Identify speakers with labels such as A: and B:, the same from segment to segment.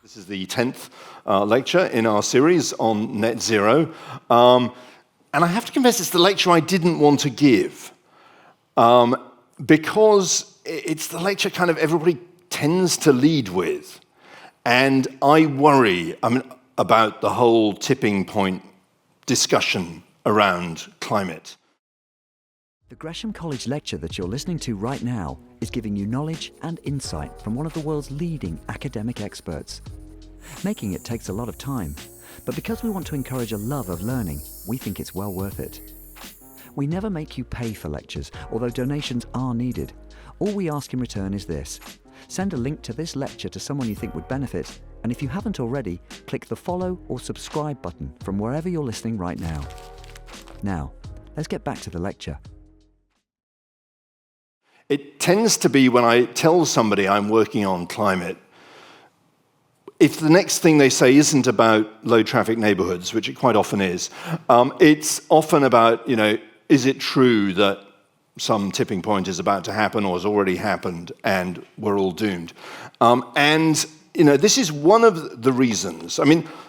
A: This is the 10th lecture in our series on net zero. And I have to confess, it's the lecture I didn't want to give because it's the lecture kind of everybody tends to lead with. And I worry about the whole tipping point discussion around climate.
B: The Gresham College lecture that you're listening to right now is giving you knowledge and insight from one of the world's leading academic experts. Making it takes a lot of time, but because we want to encourage a love of learning, we think it's well worth it. We never make you pay for lectures, although donations are needed. All we ask in return is this: send a link to this lecture to someone you think would benefit, and if you haven't already, click the follow or subscribe button from wherever you're listening right now. Now, let's get back to the lecture.
A: It tends to be when I tell somebody I'm working on climate, if the next thing they say isn't about low traffic neighborhoods, which it quite often is, it's often about, is it true that some tipping point is about to happen or has already happened and we're all doomed? This is one of the reasons.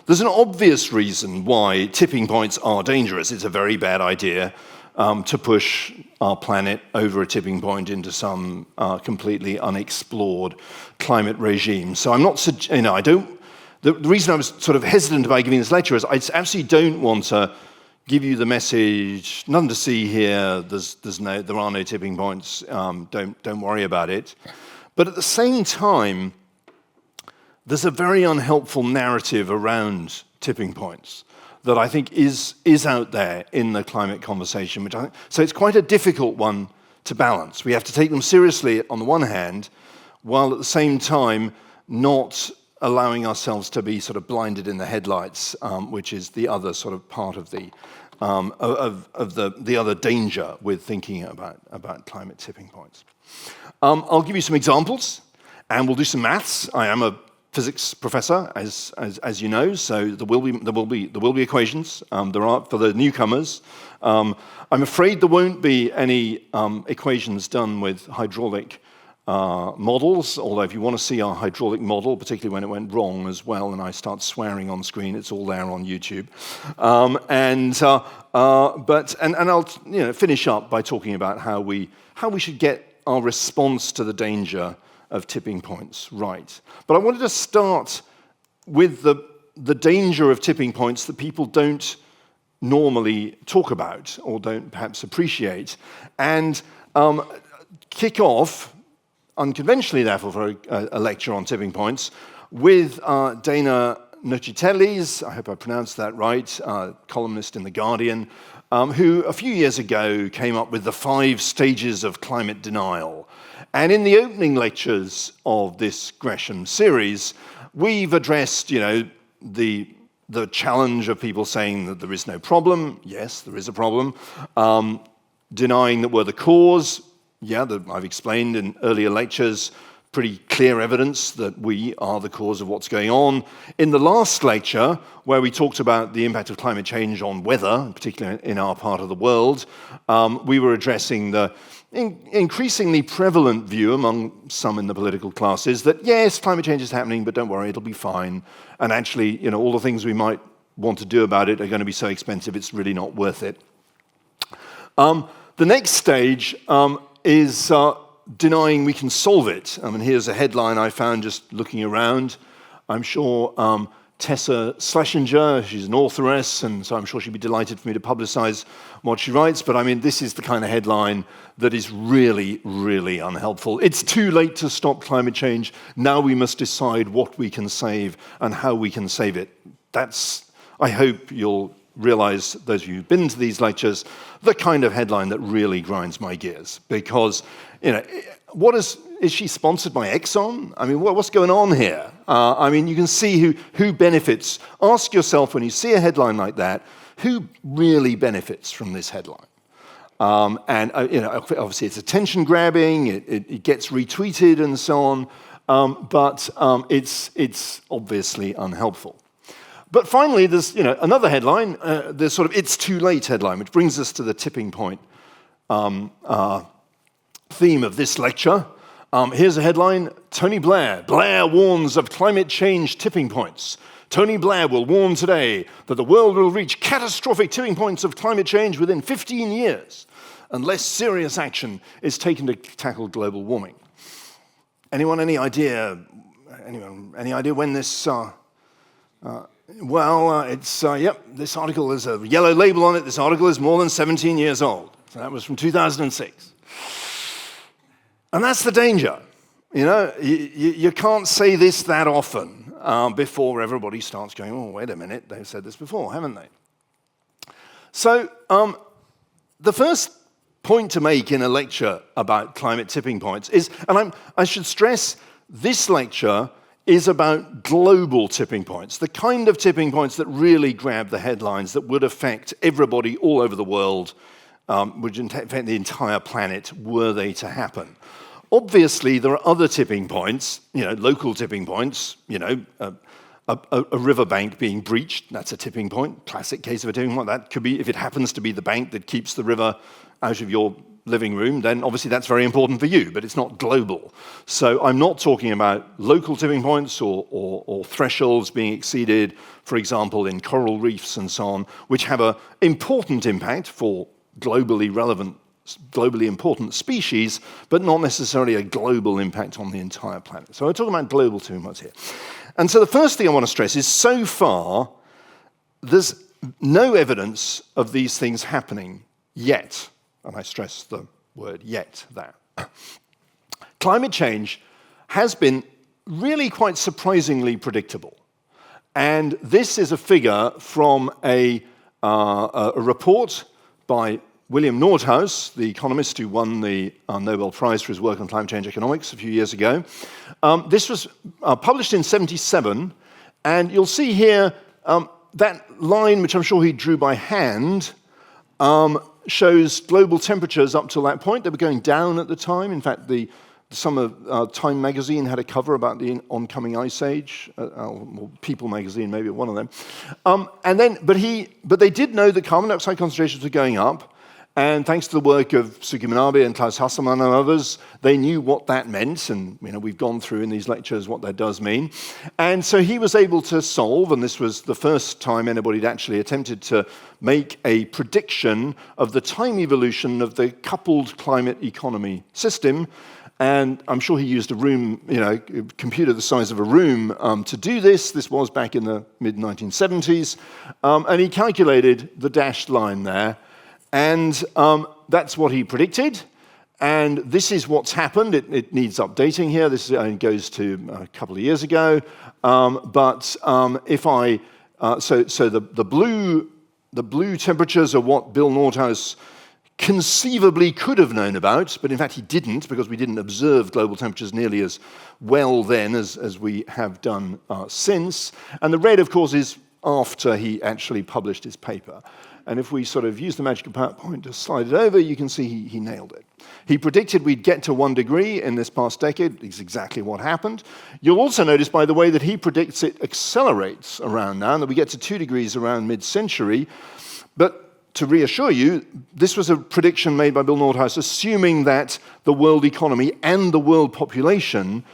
A: There's an obvious reason why tipping points are dangerous. It's a very bad idea to push our planet over a tipping point into some completely unexplored climate regime. So I'm not, the reason I was sort of hesitant about giving this lecture is I absolutely don't want to give you the message, nothing to see here, there are no tipping points, don't worry about it. But at the same time, there's a very unhelpful narrative around tipping points that I think is out there in the climate conversation. So it's quite a difficult one to balance. We have to take them seriously on the one hand, while at the same time not allowing ourselves to be sort of blinded in the headlights, which is the other sort of part of the other danger with thinking about climate tipping points. I'll give you some examples, and we'll do some maths. I am a physics professor, as you know, so there will be equations. There are for the newcomers. I'm afraid there won't be any equations done with hydraulic models. Although if you want to see our hydraulic model, particularly when it went wrong as well, and I start swearing on screen, it's all there on YouTube. I'll finish up by talking about how we should get our response to the danger of tipping points right. But I wanted to start with the danger of tipping points that people don't normally talk about or don't perhaps appreciate, and kick off, unconventionally therefore for a lecture on tipping points, with Dana Nocitellis, I hope I pronounced that right, columnist in The Guardian, who a few years ago came up with the 5 stages of climate denial. And in the opening lectures of this Gresham series, we've addressed, the challenge of people saying that there is no problem. Yes, there is a problem. Denying that we're the cause. Yeah, I've explained in earlier lectures, pretty clear evidence that we are the cause of what's going on. In the last lecture, where we talked about the impact of climate change on weather, particularly in our part of the world, we were addressing the increasingly prevalent view among some in the political classes that, yes, climate change is happening, but don't worry, it'll be fine. And actually, all the things we might want to do about it are going to be so expensive, it's really not worth it. The next stage is denying we can solve it. Here's a headline I found just looking around. I'm sure Tessa Schlesinger, she's an authoress, and so I'm sure she'd be delighted for me to publicize what she writes, but this is the kind of headline that is really, really unhelpful. It's too late to stop climate change. Now we must decide what we can save and how we can save it. That's, I hope you'll realize, those of you who've been to these lectures, the kind of headline that really grinds my gears. Because, is she sponsored by Exxon? What's going on here? You can see who benefits. Ask yourself when you see a headline like that, who really benefits from this headline? Obviously it's attention grabbing, it gets retweeted and so on, but it's obviously unhelpful. But finally, there's another headline, the sort of "it's too late" headline, which brings us to the tipping point theme of this lecture, Here's a headline, Tony Blair. Blair warns of climate change tipping points. Tony Blair will warn today that the world will reach catastrophic tipping points of climate change within 15 years unless serious action is taken to tackle global warming. Anyone, any idea when this, this article has a yellow label on it. This article is more than 17 years old. So that was from 2006. And that's the danger. You can't say this that often before everybody starts going, oh, wait a minute, they've said this before, haven't they? So the first point to make in a lecture about climate tipping points is, and I should stress, this lecture is about global tipping points, the kind of tipping points that really grab the headlines, that would affect everybody all over the world, would affect the entire planet were they to happen. Obviously, there are other tipping points, local tipping points, a riverbank being breached, that's a tipping point, classic case of a tipping point. That could be, if it happens to be the bank that keeps the river out of your living room, then obviously that's very important for you, but it's not global. So I'm not talking about local tipping points or thresholds being exceeded, for example, in coral reefs and so on, which have an important impact for globally relevant, globally important species, but not necessarily a global impact on the entire planet. So we're talking about global tipping points here. And so the first thing I want to stress is, so far, there's no evidence of these things happening yet. And I stress the word yet there. Climate change has been really quite surprisingly predictable. And this is a figure from a report by William Nordhaus, the economist who won the Nobel Prize for his work on climate change economics a few years ago. This was published in '77, and you'll see here that line, which I'm sure he drew by hand, shows global temperatures up till that point. They were going down at the time. In fact, Time magazine had a cover about the oncoming ice age, or People magazine, maybe one of them. But they did know that carbon dioxide concentrations were going up. And thanks to the work of Suki Manabe and Klaus Hasselmann and others, they knew what that meant. And we've gone through in these lectures what that does mean. And so he was able to solve, and this was the first time anybody had actually attempted to make a prediction of the time evolution of the coupled climate economy system. And I'm sure he used a room, a computer the size of a room to do this. This was back in the mid-1970s. And he calculated the dashed line there. And that's what he predicted. And this is what's happened. It needs updating here. This goes to a couple of years ago. The blue temperatures are what Bill Nordhaus conceivably could have known about, but in fact he didn't, because we didn't observe global temperatures nearly as well then as we have done since. And the red, of course, is after he actually published his paper. And if we sort of use the magic of PowerPoint to slide it over, you can see he nailed it. He predicted we'd get to 1 degree in this past decade. It's exactly what happened. You'll also notice, by the way, that he predicts it accelerates around now, and that we get to 2 degrees around mid-century. But to reassure you, this was a prediction made by Bill Nordhaus, assuming that the world economy and the world population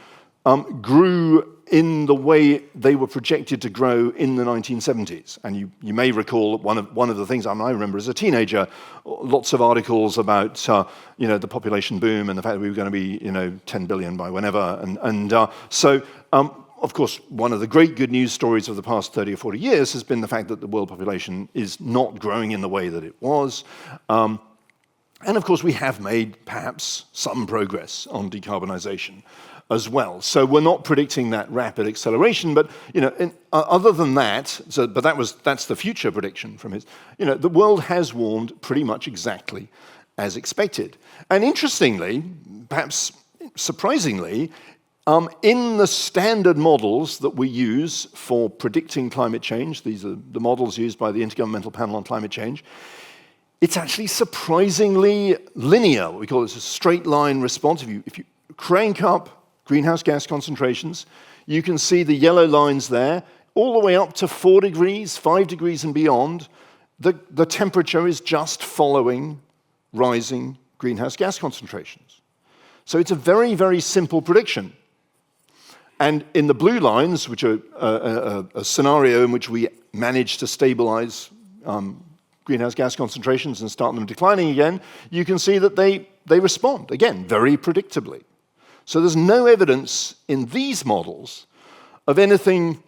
A: grew in the way they were projected to grow in the 1970s. And you may recall one of the things I remember as a teenager, lots of articles about the population boom and the fact that we were going to be 10 billion by whenever. Of course, one of the great good news stories of the past 30 or 40 years has been the fact that the world population is not growing in the way that it was. And of course, we have made perhaps some progress on decarbonization as well. So we're not predicting that rapid acceleration, but other than that, that's the future prediction from his. The world has warmed pretty much exactly as expected. And interestingly, perhaps surprisingly, in the standard models that we use for predicting climate change, these are the models used by the Intergovernmental Panel on Climate Change, it's actually surprisingly linear. We call it a straight line response. If you crank up greenhouse gas concentrations, you can see the yellow lines there, all the way up to 4 degrees, 5 degrees and beyond. The temperature is just following rising greenhouse gas concentrations. So it's a very, very simple prediction. And in the blue lines, which are a scenario in which we manage to stabilize greenhouse gas concentrations and start them declining again, you can see that they respond, again, very predictably. So there's no evidence in these models of anything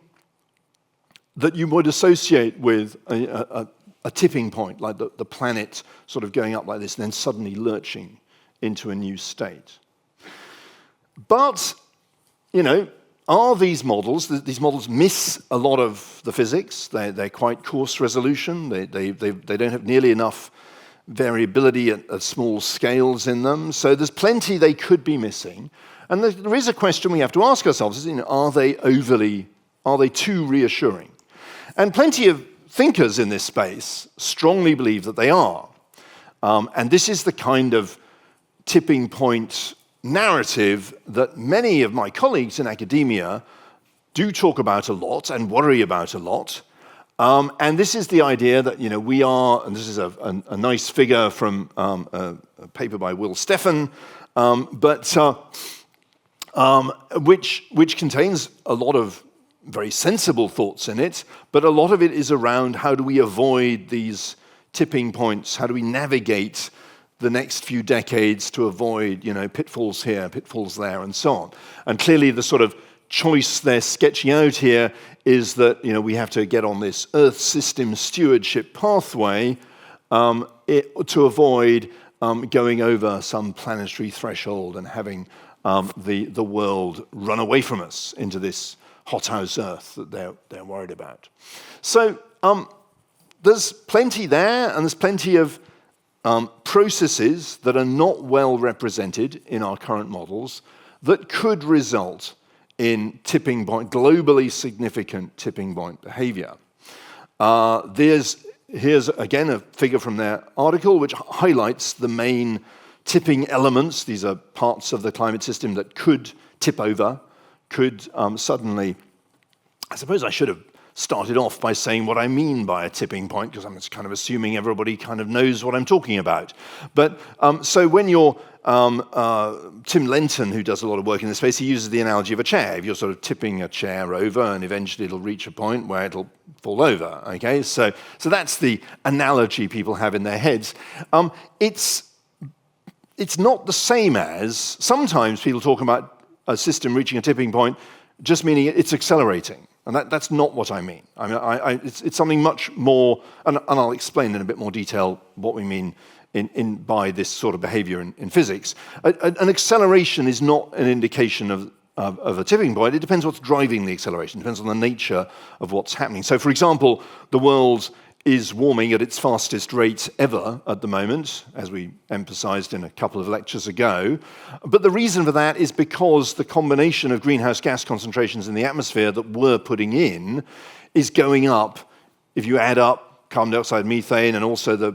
A: that you would associate with a tipping point, like the planet sort of going up like this and then suddenly lurching into a new state. But, are these models miss a lot of the physics. They're quite coarse resolution. They don't have nearly enough variability at small scales in them. So there's plenty they could be missing. And there is a question we have to ask ourselves, are they too reassuring? And plenty of thinkers in this space strongly believe that they are. And this is the kind of tipping point narrative that many of my colleagues in academia do talk about a lot and worry about a lot. And this is the idea that we are, and this is a nice figure from a paper by Will Steffen, which contains a lot of very sensible thoughts in it, but a lot of it is around how do we avoid these tipping points, how do we navigate the next few decades to avoid, pitfalls here, pitfalls there, and so on. And clearly the sort of choice they're sketching out here is that, we have to get on this Earth system stewardship pathway to avoid going over some planetary threshold and having the world run away from us into this hothouse Earth that they're worried about. So there's plenty there, and there's plenty of processes that are not well represented in our current models that could result in tipping point, globally significant tipping point behavior. Here's again a figure from their article which highlights the main tipping elements. These are parts of the climate system that could tip over, could suddenly. I suppose I should have started off by saying what I mean by a tipping point, because I'm just kind of assuming everybody kind of knows what I'm talking about. But so when you're Tim Lenton, who does a lot of work in this space, he uses the analogy of a chair. If you're sort of tipping a chair over, and eventually it'll reach a point where it'll fall over. Okay, so that's the analogy people have in their heads. It's not the same as sometimes people talk about a system reaching a tipping point, just meaning it's accelerating. And that's not what I mean. I mean, it's something much more, and I'll explain in a bit more detail what we mean by this sort of behavior in physics. An acceleration is not an indication of a tipping point. It depends what's driving the acceleration. It depends on the nature of what's happening. So, for example, the world is warming at its fastest rate ever at the moment, as we emphasized in a couple of lectures ago. But the reason for that is because the combination of greenhouse gas concentrations in the atmosphere that we're putting in is going up. If you add up carbon dioxide, methane, and also the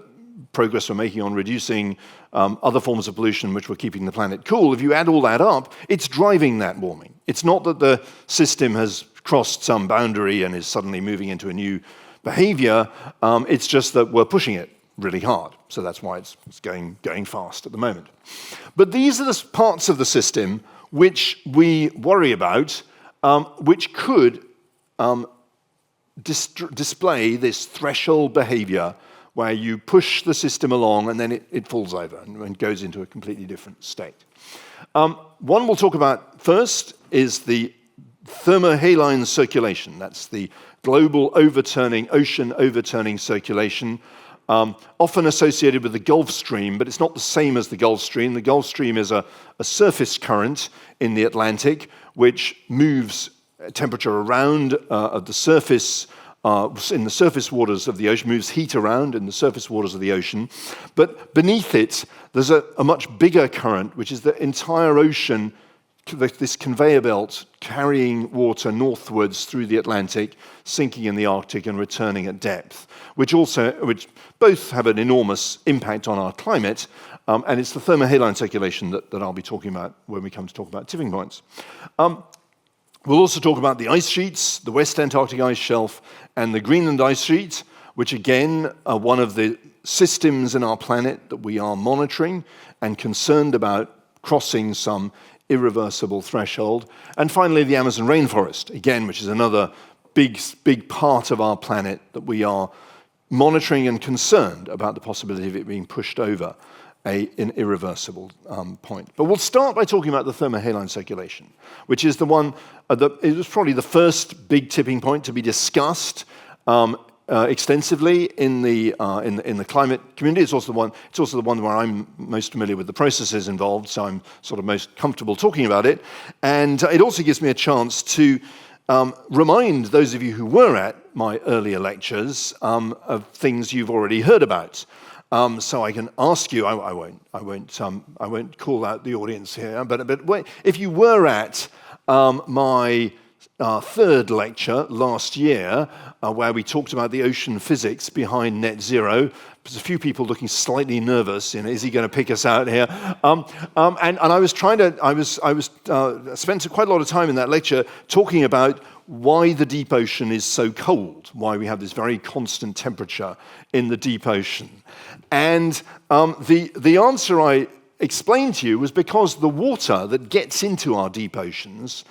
A: progress we're making on reducing other forms of pollution which were keeping the planet cool, if you add all that up, it's driving that warming. It's not that the system has crossed some boundary and is suddenly moving into a new behavior, it's just that we're pushing it really hard. So that's why it's going fast at the moment. But these are the parts of the system which we worry about, which could display this threshold behavior where you push the system along and then it falls over and goes into a completely different state. One we'll talk about first is the thermohaline circulation. That's the global ocean overturning circulation, often associated with the Gulf Stream, but it's not the same as the Gulf Stream. The Gulf Stream is a surface current in the Atlantic, which moves temperature around at the surface, in the surface waters of the ocean, moves heat around in the surface waters of the ocean. But beneath it, there's a much bigger current, which is the entire ocean, this conveyor belt carrying water northwards through the Atlantic, sinking in the Arctic and returning at depth, which both have an enormous impact on our climate, and it's the thermohaline circulation that I'll be talking about when we come to talk about tipping points. We'll also talk about the ice sheets, the West Antarctic ice shelf, and the Greenland ice sheet, which again are one of the systems in our planet that we are monitoring and concerned about crossing some irreversible threshold. And finally, the Amazon rainforest, again, which is another big part of our planet that we are monitoring and concerned about the possibility of it being pushed over an irreversible point. But we'll start by talking about the thermohaline circulation, which is the one, it was probably the first big tipping point to be discussed extensively in the climate community. It's also the one where I'm most familiar with the processes involved, so I'm sort of most comfortable talking about it. And it also gives me a chance to remind those of you who were at my earlier lectures of things you've already heard about. So I can ask you. I won't call out the audience here. But if you were at my third lecture last year, where we talked about the ocean physics behind net zero, there's a few people looking slightly nervous. Is he going to pick us out here? And I was spent quite a lot of time in that lecture talking about why the deep ocean is so cold, why we have this very constant temperature in the deep ocean. And the answer I explained to you was because the water that gets into our deep oceans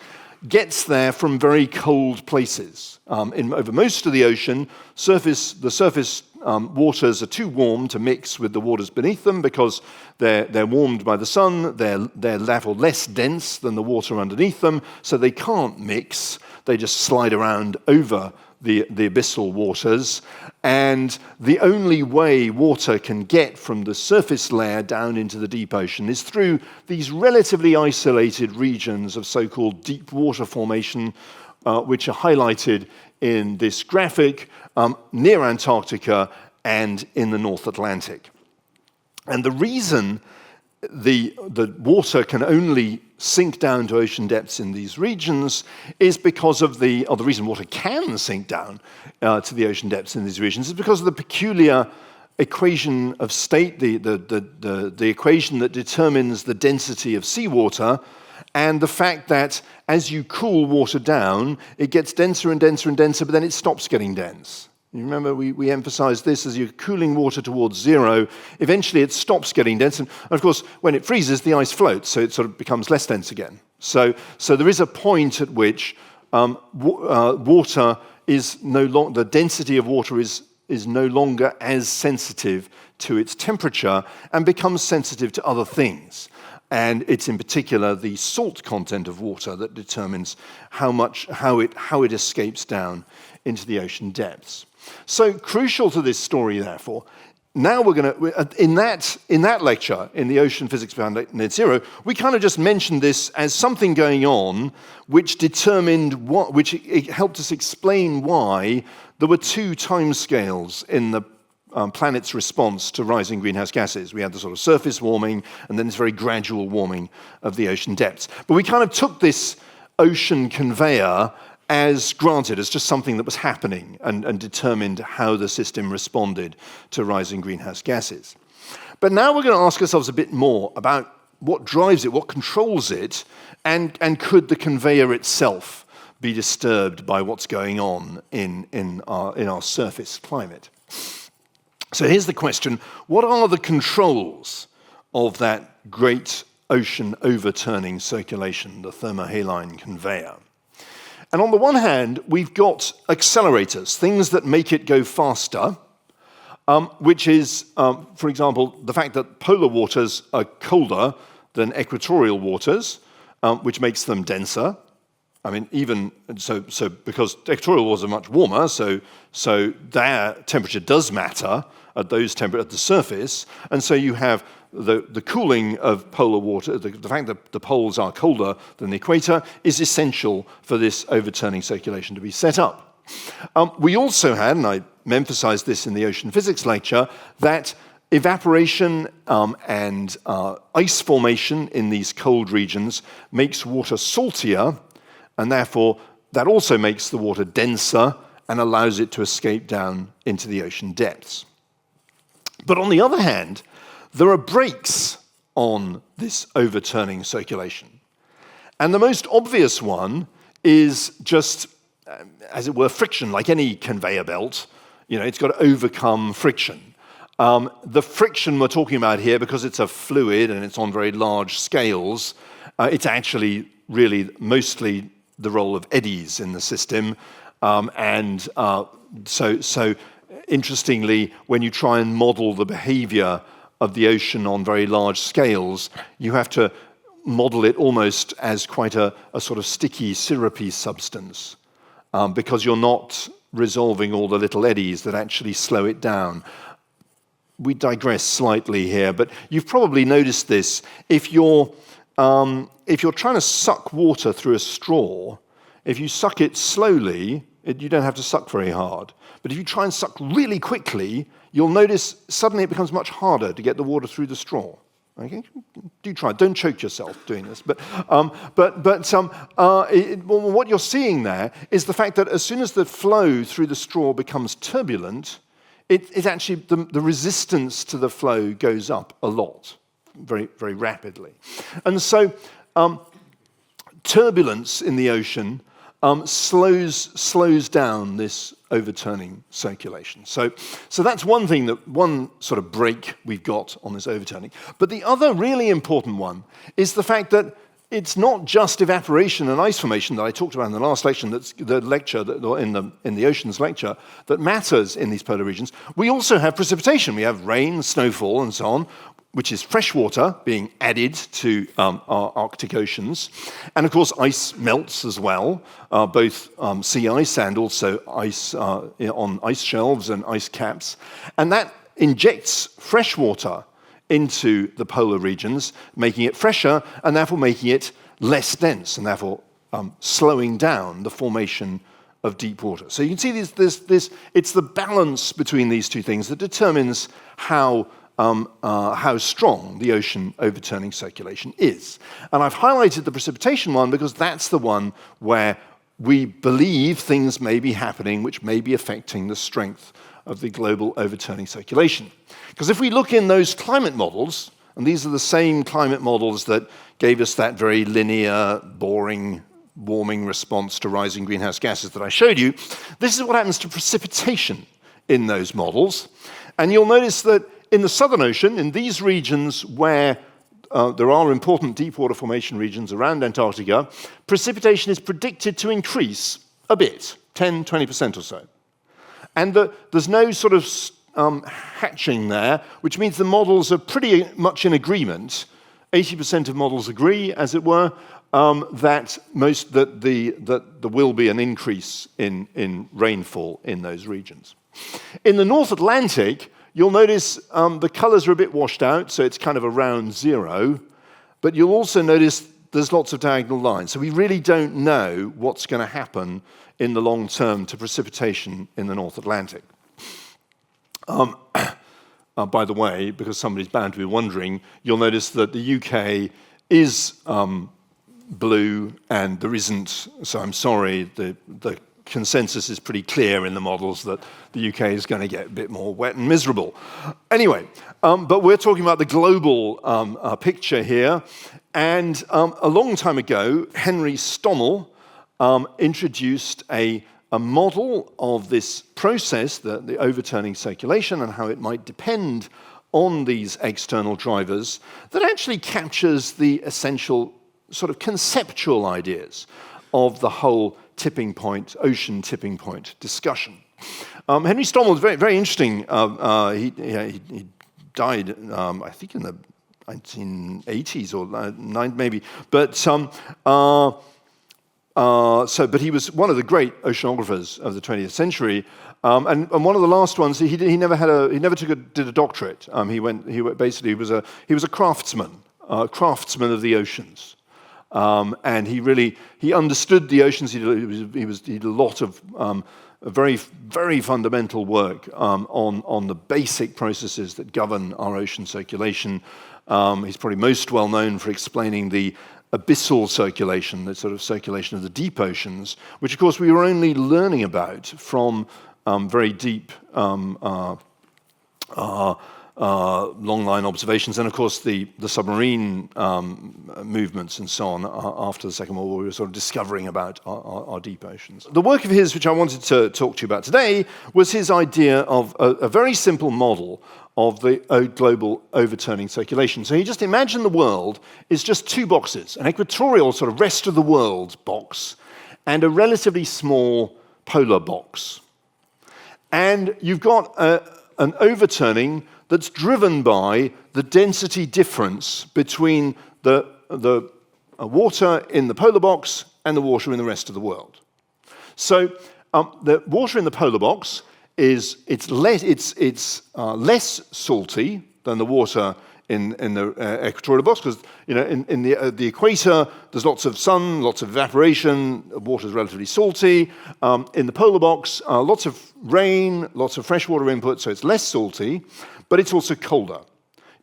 A: gets there from very cold places. Over most of the ocean, the surface waters are too warm to mix with the waters beneath them because they're warmed by the sun, they're therefore less dense than the water underneath them, so they can't mix. They just slide around over the abyssal waters. And the only way water can get from the surface layer down into the deep ocean is through these relatively isolated regions of so-called deep water formation, which are highlighted in this graphic near Antarctica and in the North Atlantic. And the reason the water can only sink down to ocean depths in these regions is because of the reason water can sink down to the ocean depths in these regions is because of the peculiar equation of state, the equation that determines the density of seawater, and the fact that as you cool water down, it gets denser and denser and denser, but then it stops getting dense. You remember we emphasized this as you're cooling water towards zero. Eventually it stops getting dense. And of course, when it freezes, the ice floats, so it sort of becomes less dense again. So there is a point at which water is no longer, the density of water is no longer as sensitive to its temperature and becomes sensitive to other things. And it's in particular the salt content of water that determines how it escapes down into the ocean depths. So crucial to this story, therefore, now we're going to, in that lecture, in the Ocean Physics Behind Net Zero, we kind of just mentioned this as something going on which it helped us explain why there were two timescales in the planet's response to rising greenhouse gases. We had the sort of surface warming and then this very gradual warming of the ocean depths. But we kind of took this ocean conveyor as granted, as just something that was happening and determined how the system responded to rising greenhouse gases. But now we're going to ask ourselves a bit more about what drives it, what controls it, and could the conveyor itself be disturbed by what's going on in our surface climate. So here's the question: what are the controls of that great ocean overturning circulation, the thermohaline conveyor? And on the one hand, we've got accelerators, things that make it go faster, which is, for example, the fact that polar waters are colder than equatorial waters, which makes them denser. I mean, even so because equatorial waters are much warmer, so their temperature does matter at those at the surface, and so you have the cooling of polar water, the fact that the poles are colder than the equator is essential for this overturning circulation to be set up. We also had, and I emphasized this in the ocean physics lecture, that evaporation and ice formation in these cold regions makes water saltier, and therefore that also makes the water denser and allows it to escape down into the ocean depths. But on the other hand, there are brakes on this overturning circulation. And the most obvious one is just, as it were, friction, like any conveyor belt. It's got to overcome friction. The friction we're talking about here, because it's a fluid and it's on very large scales, it's actually really mostly the role of eddies in the system. So interestingly, when you try and model the behavior of the ocean on very large scales, you have to model it almost as quite a sort of sticky, syrupy substance, because you're not resolving all the little eddies that actually slow it down. We digress slightly here, but you've probably noticed this. If you're trying to suck water through a straw, if you suck it slowly, you don't have to suck very hard. But if you try and suck really quickly, you'll notice suddenly it becomes much harder to get the water through the straw. Okay, do try. Don't choke yourself doing this. But what you're seeing there is the fact that as soon as the flow through the straw becomes turbulent, it actually the resistance to the flow goes up a lot, very very rapidly, and so turbulence in the ocean slows down this overturning circulation. So that's one thing, one sort of break we've got on this overturning. But the other really important one is the fact that it's not just evaporation and ice formation that I talked about in the last lecture, that's the lecture in the oceans lecture, that matters in these polar regions. We also have precipitation. We have rain, snowfall, and so on, which is fresh water being added to our Arctic oceans. And of course, ice melts as well, both sea ice and also ice on ice shelves and ice caps. And that injects fresh water into the polar regions, making it fresher and therefore making it less dense and therefore slowing down the formation of deep water. So you can see it's the balance between these two things that determines how strong the ocean overturning circulation is. And I've highlighted the precipitation one because that's the one where we believe things may be happening which may be affecting the strength of the global overturning circulation. Because if we look in those climate models, and these are the same climate models that gave us that very linear, boring, warming response to rising greenhouse gases that I showed you, this is what happens to precipitation in those models. And you'll notice that in the Southern Ocean, in these regions where there are important deep water formation regions around Antarctica, precipitation is predicted to increase a bit, 10, 20% or so. And there's no sort of hatching there, which means the models are pretty much in agreement. 80% of models agree, as it were, that there will be an increase in rainfall in those regions. In the North Atlantic, you'll notice the colors are a bit washed out, so it's kind of around zero. But you'll also notice there's lots of diagonal lines. So we really don't know what's going to happen in the long term to precipitation in the North Atlantic. By the way, because somebody's bound to be wondering, you'll notice that the UK is blue and there isn't, so I'm sorry, the consensus is pretty clear in the models that the UK is going to get a bit more wet and miserable. Anyway, but we're talking about the global picture here. And a long time ago, Henry Stommel introduced a model of this process, the overturning circulation, and how it might depend on these external drivers that actually captures the essential sort of conceptual ideas of the whole tipping point, ocean tipping point discussion. Henry Stommel was very, very interesting. He died, I think, in the 1980s or 9 maybe. But but he was one of the great oceanographers of the 20th century. And one of the last ones, he never did a doctorate. He was a craftsman of the oceans. And he understood the oceans. He did a lot of very, very fundamental work on the basic processes that govern our ocean circulation. He's probably most well known for explaining the abyssal circulation, the sort of circulation of the deep oceans, which of course we were only learning about from very deep long line observations, and of course the submarine movements and so on after the Second World War. We were sort of discovering about our deep oceans. The work of his, which I wanted to talk to you about today, was his idea of a very simple model of the global overturning circulation. So you just imagine the world is just two boxes, an equatorial sort of rest of the world box and a relatively small polar box. And you've got an overturning that's driven by the density difference between the water in the polar box and the water in the rest of the world. So the water in the polar box is less salty than the water in the equatorial box, because in the equator there's lots of sun, lots of evaporation, water is relatively salty. In the polar box, lots of rain, lots of freshwater input, so it's less salty, but it's also colder.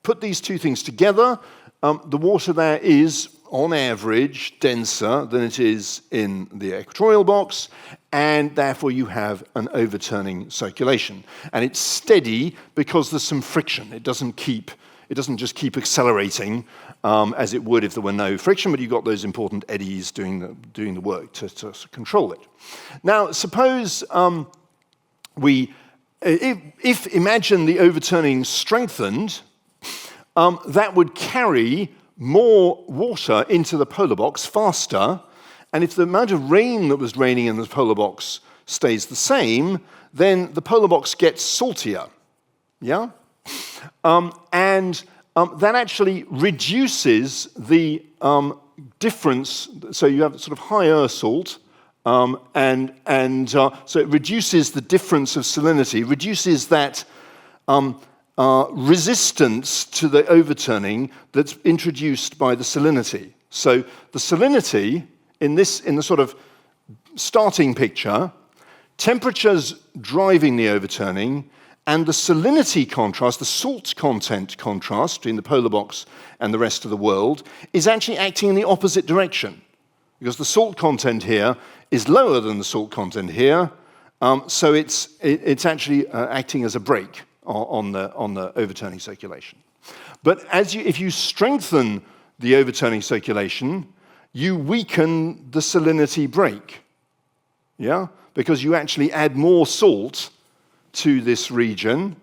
A: Put these two things together, the water there is, on average, denser than it is in the equatorial box, and therefore you have an overturning circulation. And it's steady because there's some friction. It doesn't just keep accelerating as it would if there were no friction, but you've got those important eddies doing the work to control it. Now, suppose if imagine the overturning strengthened, that would carry more water into the polar box faster, and if the amount of rain that was raining in the polar box stays the same, then the polar box gets saltier. Yeah? And that actually reduces the difference, so you have sort of higher salt, so it reduces the difference of salinity, reduces that resistance to the overturning that's introduced by the salinity. So the salinity in the sort of starting picture, temperature's driving the overturning, and the salinity contrast, the salt content contrast between the polar box and the rest of the world, is actually acting in the opposite direction, because the salt content here is lower than the salt content here, so it's actually acting as a brake on the overturning circulation. But if you strengthen the overturning circulation, you weaken the salinity brake, yeah, because you actually add more salt to this region.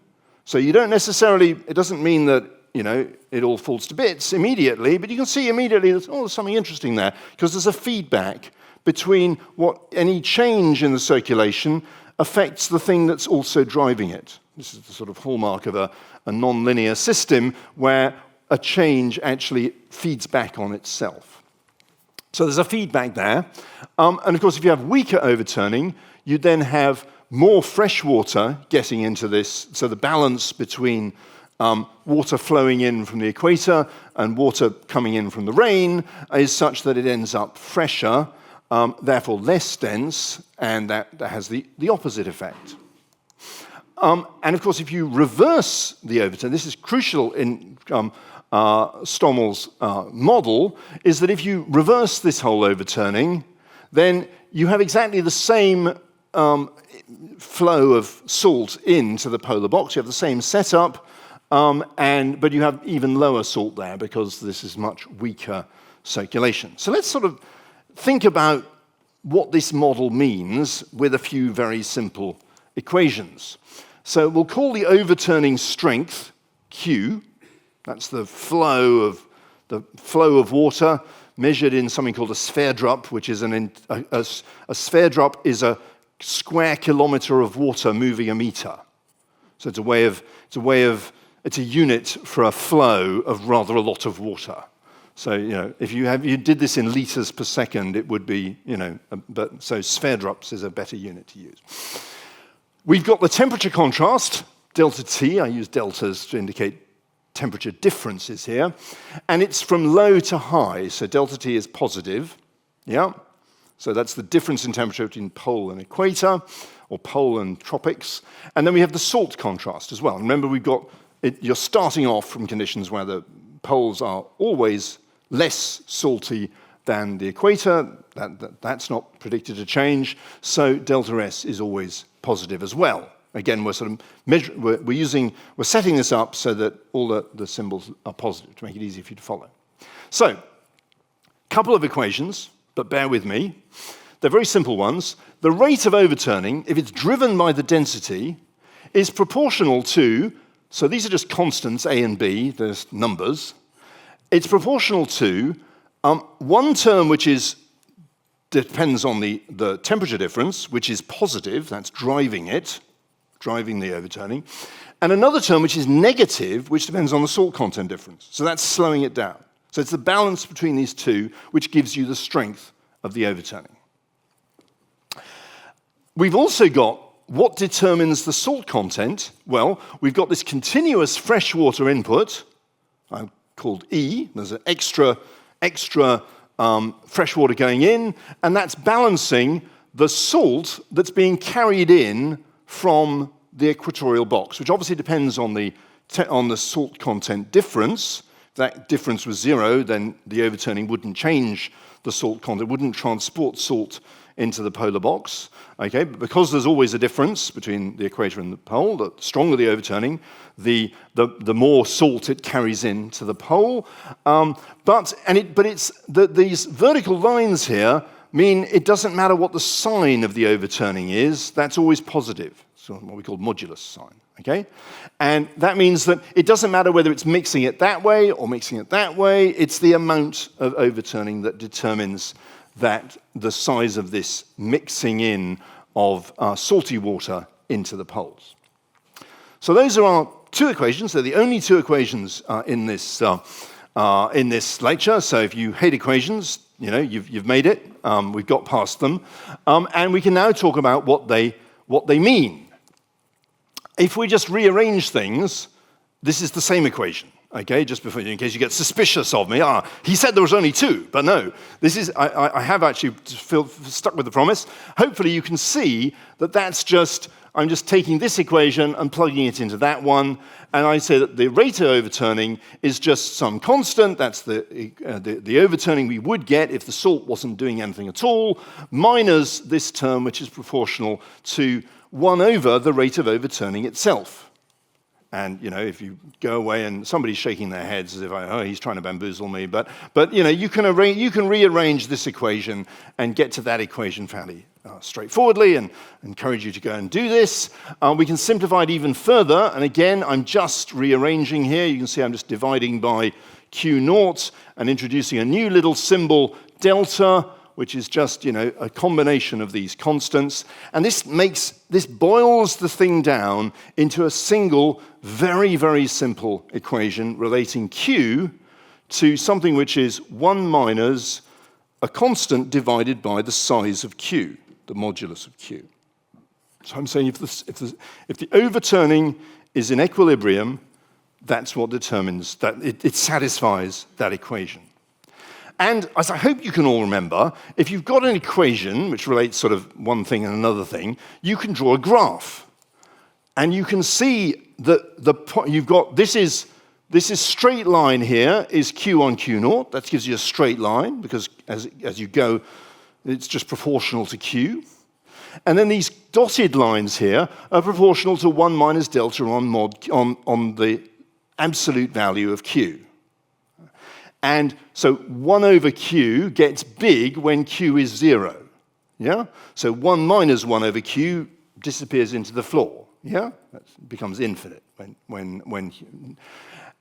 A: So you don't necessarily, it doesn't mean that it all falls to bits immediately, but you can see immediately that, there's something interesting there, because there's a feedback between what any change in the circulation affects the thing that's also driving it. This is the sort of hallmark of a non-linear system where a change actually feeds back on itself. So there's a feedback there. And of course, if you have weaker overturning, you then have more fresh water getting into this. So the balance between water flowing in from the equator and water coming in from the rain is such that it ends up fresher, therefore less dense, and that has the opposite effect. And of course, if you reverse the overturn, this is crucial in Stommel's model, is that if you reverse this whole overturning, then you have exactly the same flow of salt into the polar box. You have the same setup, but you have even lower salt there because this is much weaker circulation. So let's sort of think about what this model means with a few very simple equations. So we'll call the overturning strength Q. That's the flow of water measured in something called a sphere-drup, which is a sphere-drup is a square kilometer of water moving a meter. So it's a unit for a flow of rather a lot of water. So if you did this in liters per second, it would be so sphere-drups is a better unit to use. We've got the temperature contrast, delta T. I use deltas to indicate temperature differences here. And it's from low to high, so delta T is positive. Yeah? So that's the difference in temperature between pole and equator, or pole and tropics. And then we have the salt contrast as well. Remember, you're starting off from conditions where the poles are always less salty than the equator. That's not predicted to change, so delta S is always positive as well. Again, we're setting this up so that all the symbols are positive to make it easy for you to follow. So, a couple of equations, but bear with me. They're very simple ones. The rate of overturning, if it's driven by the density, is proportional to, so these are just constants, A and B, there's numbers. It's proportional to one term which depends on the temperature difference, which is positive, that's driving the overturning, and another term which is negative, which depends on the salt content difference. So that's slowing it down. So it's the balance between these two which gives you the strength of the overturning. We've also got what determines the salt content. Well, we've got this continuous freshwater input, called E. There's an extra freshwater going in, and that's balancing the salt that's being carried in from the equatorial box, which obviously depends on the salt content difference. If that difference was 0, then the overturning wouldn't change the salt content, wouldn't transport salt into the polar box. Okay, but because there's always a difference between the equator and the pole, the stronger the overturning, the more salt it carries into the pole. These vertical lines here mean it doesn't matter what the sign of the overturning is, that's always positive. So what we call modulus sign, okay? And that means that it doesn't matter whether it's mixing it that way or mixing it that way, it's the amount of overturning that determines that the size of this mixing in of salty water into the poles. So those are our two equations. They're the only two equations in this lecture. So if you hate equations, you've made it. We've got past them, and we can now talk about what they mean. If we just rearrange things, this is the same equation. Okay, just before, in case you get suspicious of me. He said there was only two, but no. This is, I have actually stuck with the promise. Hopefully you can see that that's just, I'm just taking this equation and plugging it into that one, and I say that the rate of overturning is just some constant, that's the overturning we would get if the salt wasn't doing anything at all, minus this term which is proportional to 1 over the rate of overturning itself. And, if you go away and somebody's shaking their heads as if, he's trying to bamboozle me. But you can rearrange this equation and get to that equation fairly straightforwardly, and encourage you to go and do this. We can simplify it even further. And again, I'm just rearranging here. You can see I'm just dividing by Q0 and introducing a new little symbol, delta, which is just, a combination of these constants. And this boils the thing down into a single, very, very simple equation relating Q to something which is 1 minus a constant divided by the size of Q, the modulus of Q. So I'm saying if the overturning is in equilibrium, that's what determines that it satisfies that equation. And as I hope you can all remember, if you've got an equation which relates sort of one thing and another thing, you can draw a graph. And you can see that you've got, this is straight line here is Q on Q0. That gives you a straight line because as you go, it's just proportional to Q. And then these dotted lines here are proportional to 1 minus delta on the absolute value of Q. And so 1 over Q gets big when Q is 0. Yeah? So 1 minus 1 over Q disappears into the floor. Yeah? That becomes infinite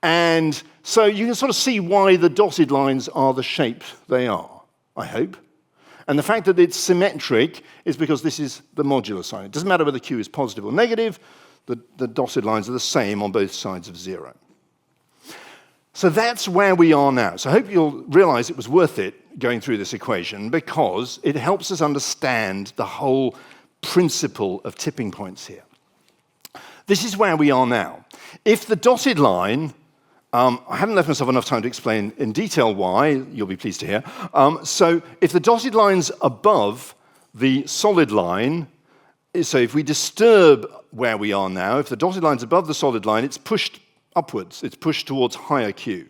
A: and so you can sort of see why the dotted lines are the shape they are, I hope. And the fact that it's symmetric is because this is the modular sign. It doesn't matter whether Q is positive or negative, the dotted lines are the same on both sides of 0. So that's where we are now. So I hope you'll realize it was worth it going through this equation because it helps us understand the whole principle of tipping points here. This is where we are now. If the dotted line, I haven't left myself enough time to explain in detail why, you'll be pleased to hear. So if the dotted line's above the solid line, so if we disturb where we are now, if the dotted line's above the solid line, it's pushed upwards, it's pushed towards higher Q.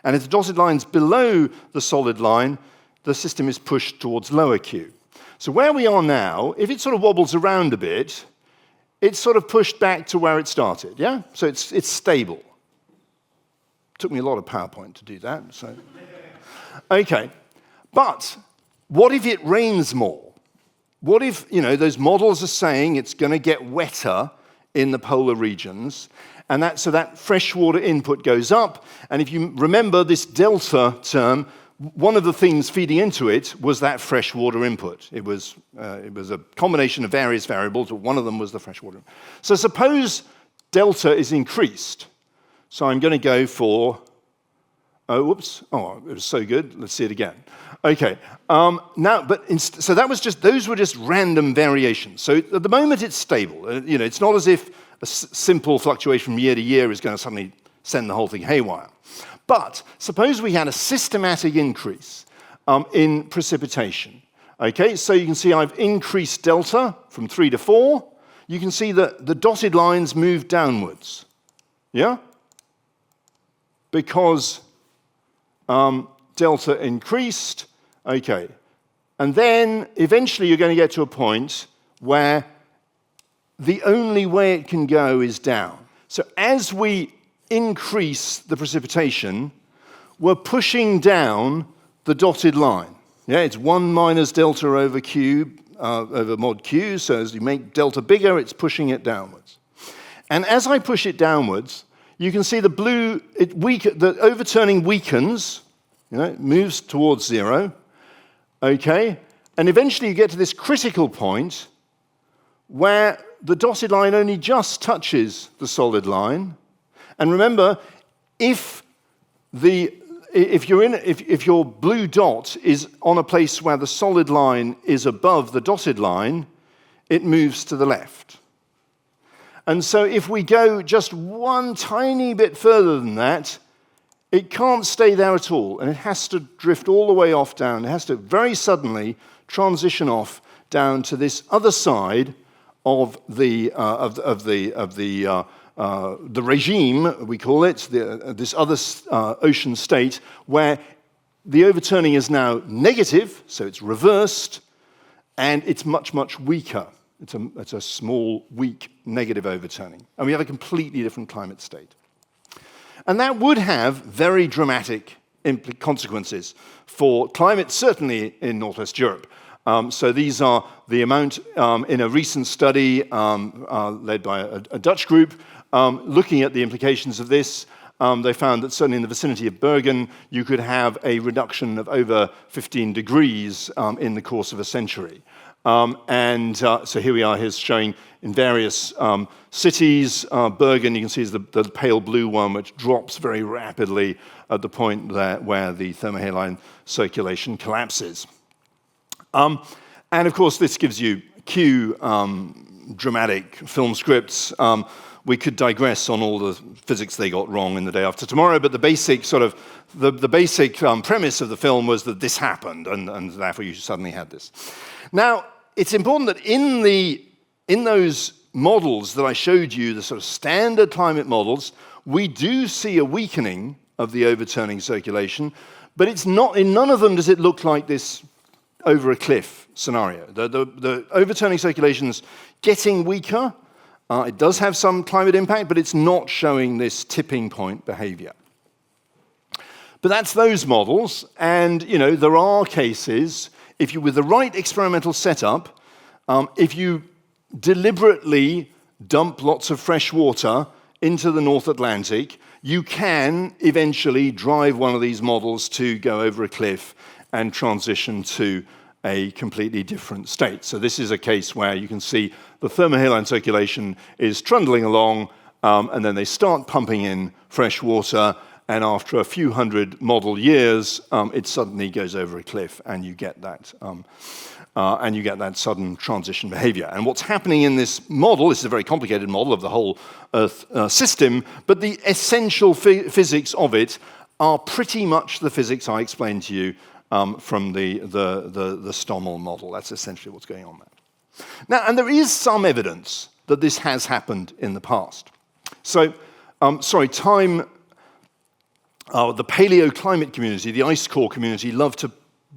A: And if the dotted line's below the solid line, the system is pushed towards lower Q. So where we are now, if it sort of wobbles around a bit, it's sort of pushed back to where it started, yeah? So it's stable. Took me a lot of PowerPoint to do that, so. Okay, but what if it rains more? What if, those models are saying it's going to get wetter in the polar regions, and so that freshwater input goes up, and if you remember this delta term, one of the things feeding into it was that freshwater input. It was a combination of various variables, but one of them was the freshwater. So suppose delta is increased. So I'm going to go for, it was so good. Let's see it again. Okay, so those were just random variations. So at the moment it's stable. It's not as if a simple fluctuation from year to year is going to suddenly send the whole thing haywire. But suppose we had a systematic increase in precipitation. Okay, so you can see I've increased delta from 3 to 4. You can see that the dotted lines move downwards. Yeah? Because delta increased. Okay. And then eventually you're going to get to a point where the only way it can go is down. So as we increase the precipitation, we're pushing down the dotted line. Yeah, it's 1 minus delta over Q, over mod Q, so as you make delta bigger, it's pushing it downwards. And as I push it downwards, you can see the overturning weakens, it moves towards 0, okay? And eventually you get to this critical point where the dotted line only just touches the solid line. And remember, if your blue dot is on a place where the solid line is above the dotted line, it moves to the left. And so if we go just one tiny bit further than that, it can't stay there at all, and it has to drift all the way off down. It has to very suddenly transition off down to this other side of the regime, we call it, this other ocean state, where the overturning is now negative, so it's reversed, and it's much, much weaker. It's a small, weak, negative overturning. And we have a completely different climate state. And that would have very dramatic consequences for climate, certainly in Northwest Europe. So these are the amount in a recent study led by a Dutch group looking at the implications of this. They found that certainly in the vicinity of Bergen, you could have a reduction of over 15 degrees in the course of a century. So here we are, here's showing in various cities. Bergen, you can see, is the pale blue one, which drops very rapidly at the point where the thermohaline circulation collapses. And of course, this gives you cue dramatic film scripts. We could digress on all the physics they got wrong in The Day After Tomorrow, but the basic the basic premise of the film was that this happened, and therefore you suddenly had this. Now, it's important that in those models that I showed you, the sort of standard climate models, we do see a weakening of the overturning circulation, but it's not, in none of them does it look like this over a cliff scenario. The overturning circulation's getting weaker. It does have some climate impact, but it's not showing this tipping point behavior. But that's those models, and there are cases, with the right experimental setup, if you deliberately dump lots of fresh water into the North Atlantic, you can eventually drive one of these models to go over a cliff and transition to a completely different state. So this is a case where you can see the thermohaline circulation is trundling along, and then they start pumping in fresh water, and after a few hundred model years, it suddenly goes over a cliff, and you get that sudden transition behavior. And what's happening in this model, this is a very complicated model of the whole Earth system, but the essential physics of it are pretty much the physics I explained to you from the Stommel model. That's essentially what's going on there. Now, and there is some evidence that this has happened in the past. So, the paleoclimate community, the ice core community, love to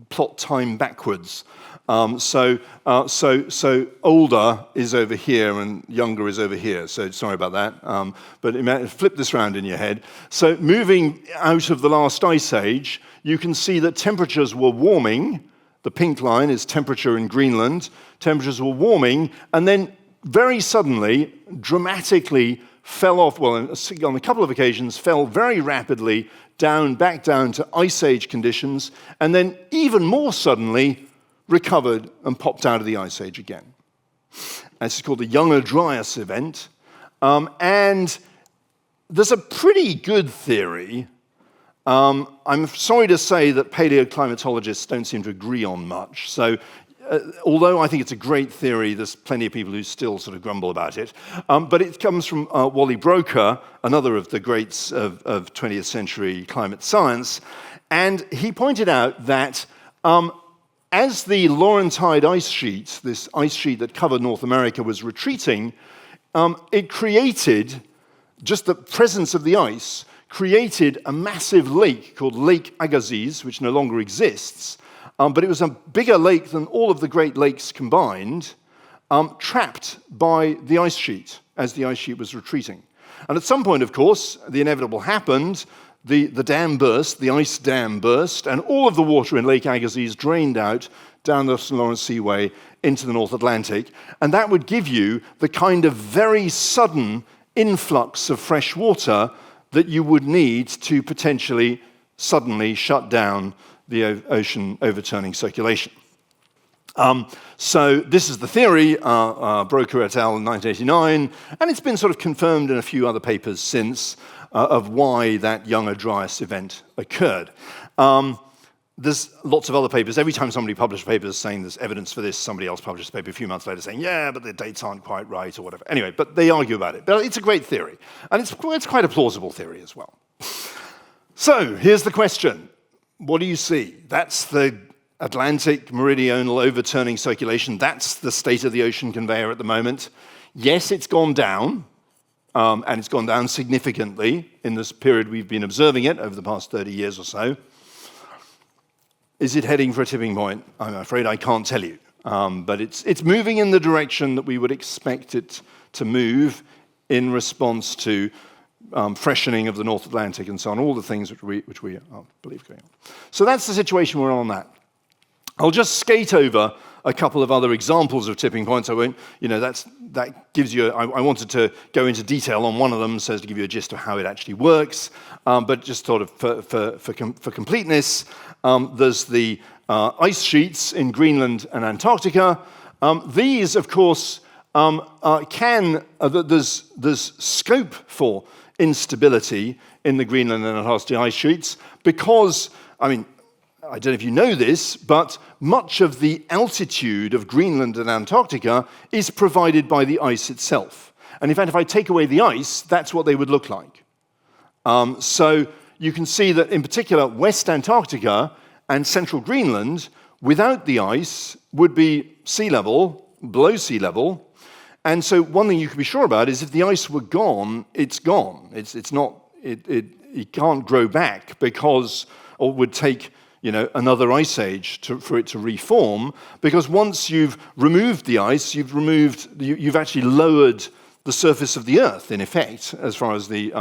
A: plot time backwards. So older is over here and younger is over here. So sorry about that. But flip this around in your head. So moving out of the last ice age, you can see that temperatures were warming. The pink line is temperature in Greenland. Temperatures were warming, and then very suddenly, dramatically fell off, well, on a couple of occasions, fell very rapidly back down to ice age conditions, and then even more suddenly recovered and popped out of the ice age again. This is called the Younger Dryas event. And there's a pretty good theory. I'm sorry to say that paleoclimatologists don't seem to agree on much. So although I think it's a great theory, there's plenty of people who still sort of grumble about it. But it comes from Wally Broecker, another of the greats of 20th century climate science. And he pointed out that as the Laurentide ice sheet, this ice sheet that covered North America, was retreating, it created, just the presence of the ice, created a massive lake called Lake Agassiz, which no longer exists. But it was a bigger lake than all of the Great Lakes combined, trapped by the ice sheet as the ice sheet was retreating. And at some point, of course, the inevitable happened. The dam burst, the ice dam burst, and all of the water in Lake Agassiz drained out down the St. Lawrence Seaway into the North Atlantic. And that would give you the kind of very sudden influx of fresh water that you would need to potentially suddenly shut down the ocean overturning circulation. So this is the theory, Broecker et al. In 1989, and it's been sort of confirmed in a few other papers since of why that Younger Dryas event occurred. There's lots of other papers. Every time somebody publishes papers saying there's evidence for this, somebody else publishes a paper a few months later saying, yeah, but the dates aren't quite right or whatever. Anyway, but they argue about it. But it's a great theory. And it's quite a plausible theory as well. So here's the question. What do you see? That's the Atlantic meridional overturning circulation. That's the state of the ocean conveyor at the moment. Yes, it's gone down, and it's gone down significantly in this period we've been observing it over the past 30 years or so. Is it heading for a tipping point? I'm afraid I can't tell you. But it's moving in the direction that we would expect it to move in response to freshening of the North Atlantic and so on, all the things which we believe going on. So that's the situation we're on that. I'll just skate over a couple of other examples of tipping points. I won't, that gives you, I wanted to go into detail on one of them so as to give you a gist of how it actually works. But just sort of for completeness, there's the ice sheets in Greenland and Antarctica. These, of course, there's scope for instability in the Greenland and Antarctic ice sheets because, I don't know if you know this, but much of the altitude of Greenland and Antarctica is provided by the ice itself. And in fact, if I take away the ice, that's what they would look like. So you can see that, in particular, West Antarctica and central Greenland, without the ice, would be sea level, below sea level. And so one thing you can be sure about is if the ice were gone, it's gone. It can't grow back because, or it would take another ice age for it to reform, because once you've removed the ice, you've actually lowered the surface of the Earth, in effect, as far as the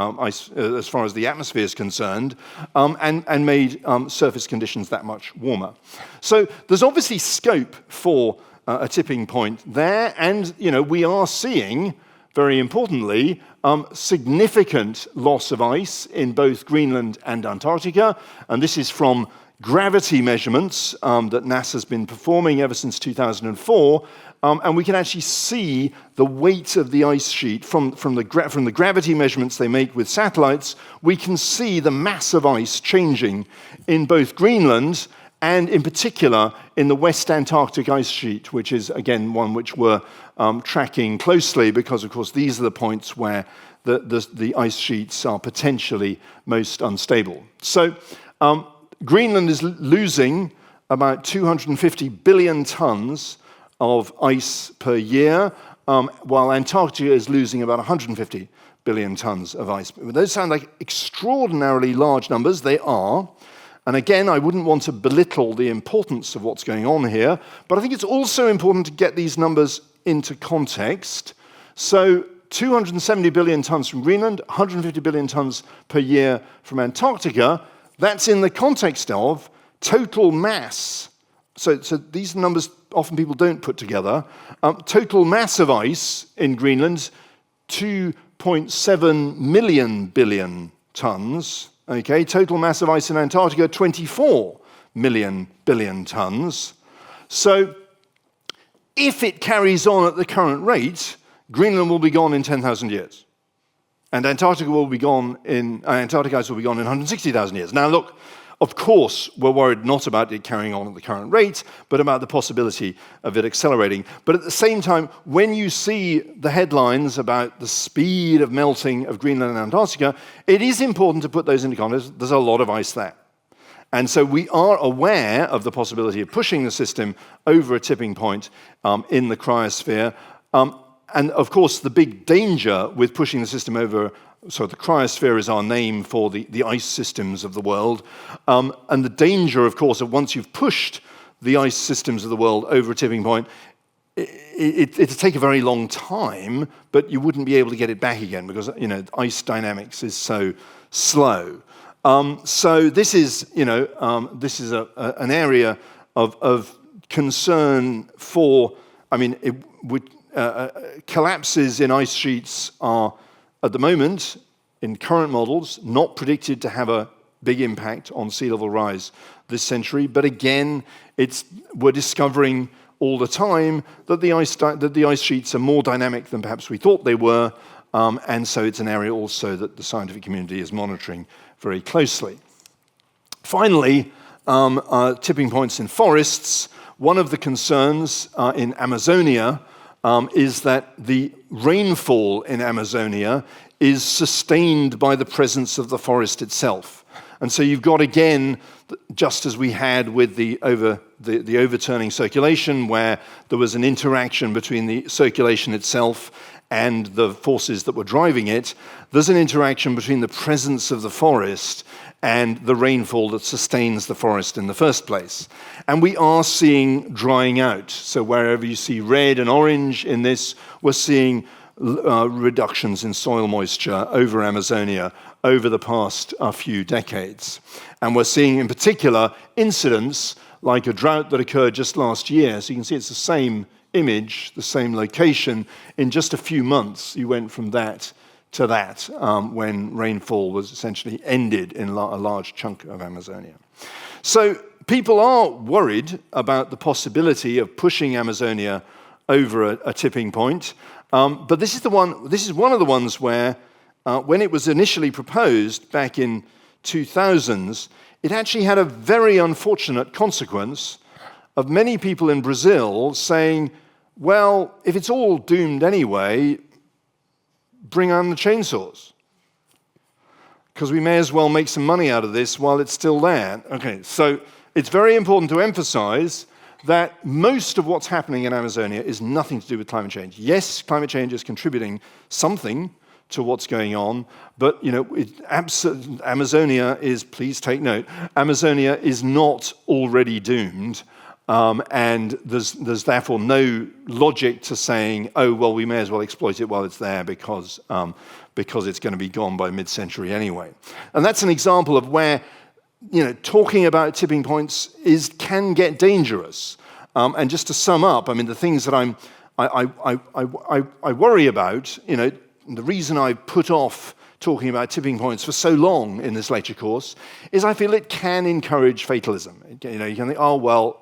A: atmosphere is concerned, and made surface conditions that much warmer. So there's obviously scope for a tipping point there, and we are seeing, very importantly, significant loss of ice in both Greenland and Antarctica, and this is from gravity measurements that NASA's been performing ever since 2004, and we can actually see the weight of the ice sheet from the gravity measurements they make with satellites. We can see the mass of ice changing in both Greenland and in particular in the West Antarctic ice sheet, which is, again, one which we're tracking closely because, of course, these are the points where the ice sheets are potentially most unstable. So Greenland is losing about 250 billion tons of ice per year, while Antarctica is losing about 150 billion tons of ice. Those sound like extraordinarily large numbers. They are. And again, I wouldn't want to belittle the importance of what's going on here, but I think it's also important to get these numbers into context. So 270 billion tons from Greenland, 150 billion tons per year from Antarctica, that's in the context of total mass. So these numbers often people don't put together. Total mass of ice in Greenland, 2.7 million billion tons. Okay, total mass of ice in Antarctica, 24 million billion tons. So if it carries on at the current rate, Greenland will be gone in 10,000 years. And Antarctica ice will be gone in 160,000 years. Now look, of course, we're worried not about it carrying on at the current rate, but about the possibility of it accelerating. But at the same time, when you see the headlines about the speed of melting of Greenland and Antarctica, it is important to put those into context. There's a lot of ice there. And so we are aware of the possibility of pushing the system over a tipping point in the cryosphere. And of course, the big danger with pushing the system over, so the cryosphere is our name for the ice systems of the world. And the danger, of course, of once you've pushed the ice systems of the world over a tipping point, it'd take a very long time, but you wouldn't be able to get it back again because, ice dynamics is so slow. So this is, an area of concern for, collapses in ice sheets are, at the moment, in current models, not predicted to have a big impact on sea level rise this century. But again, we're discovering all the time that the ice sheets are more dynamic than perhaps we thought they were. And so it's an area also that the scientific community is monitoring very closely. Finally, tipping points in forests. One of the concerns in Amazonia is that the rainfall in Amazonia is sustained by the presence of the forest itself. And so you've got, again, just as we had with the overturning circulation, where there was an interaction between the circulation itself and the forces that were driving it, there's an interaction between the presence of the forest and the rainfall that sustains the forest in the first place. And we are seeing drying out. So wherever you see red and orange in this, we're seeing reductions in soil moisture over Amazonia over the past few decades. And we're seeing, in particular, incidents like a drought that occurred just last year. So you can see it's the same image, the same location. In just a few months, you went from that to that when rainfall was essentially ended in a large chunk of Amazonia. So people are worried about the possibility of pushing Amazonia over a tipping point. But this is one of the ones where, when it was initially proposed back in 2000s, it actually had a very unfortunate consequence of many people in Brazil saying, well, if it's all doomed anyway, bring on the chainsaws, because we may as well make some money out of this while it's still there. Okay, so it's very important to emphasize that most of what's happening in Amazonia is nothing to do with climate change. Yes, climate change is contributing something to what's going on, but Amazonia is, please take note, Amazonia is not already doomed. And there's therefore no logic to saying, oh, well, we may as well exploit it while it's there because it's going to be gone by mid-century anyway. And that's an example of where, talking about tipping points can get dangerous. And just to sum up, the things that I worry about, the reason I put off talking about tipping points for so long in this lecture course is I feel it can encourage fatalism. You can think, oh, well,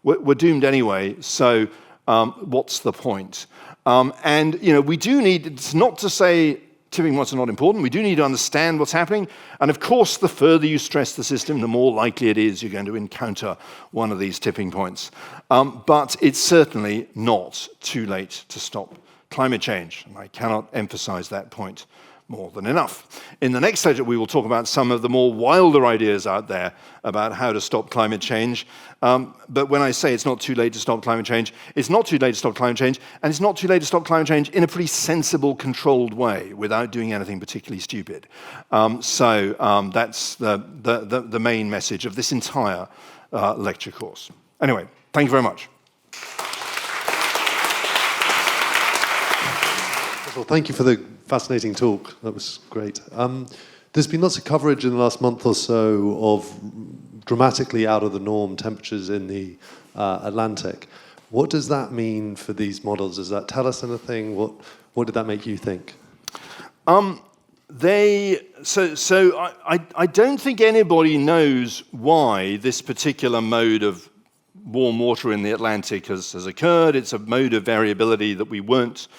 A: we're doomed anyway, so what's the point? And we do need, it's not to say tipping points are not important, we do need to understand what's happening, and of course the further you stress the system, the more likely it is you're going to encounter one of these tipping points. But it's certainly not too late to stop climate change, and I cannot emphasize that point more than enough. In the next lecture, we will talk about some of the more wilder ideas out there about how to stop climate change. But when I say it's not too late to stop climate change, it's not too late to stop climate change, and it's not too late to stop climate change in a pretty sensible, controlled way without doing anything particularly stupid. That's the main message of this entire lecture course. Anyway, thank you very much.
C: Well, thank you for the fascinating talk. That was great. There's been lots of coverage in the last month or so of dramatically out of the norm temperatures in the Atlantic. What does that mean for these models? Does that tell us anything? What did that make you think?
A: I don't think anybody knows why this particular mode of warm water in the Atlantic has occurred. It's a mode of variability that we weren't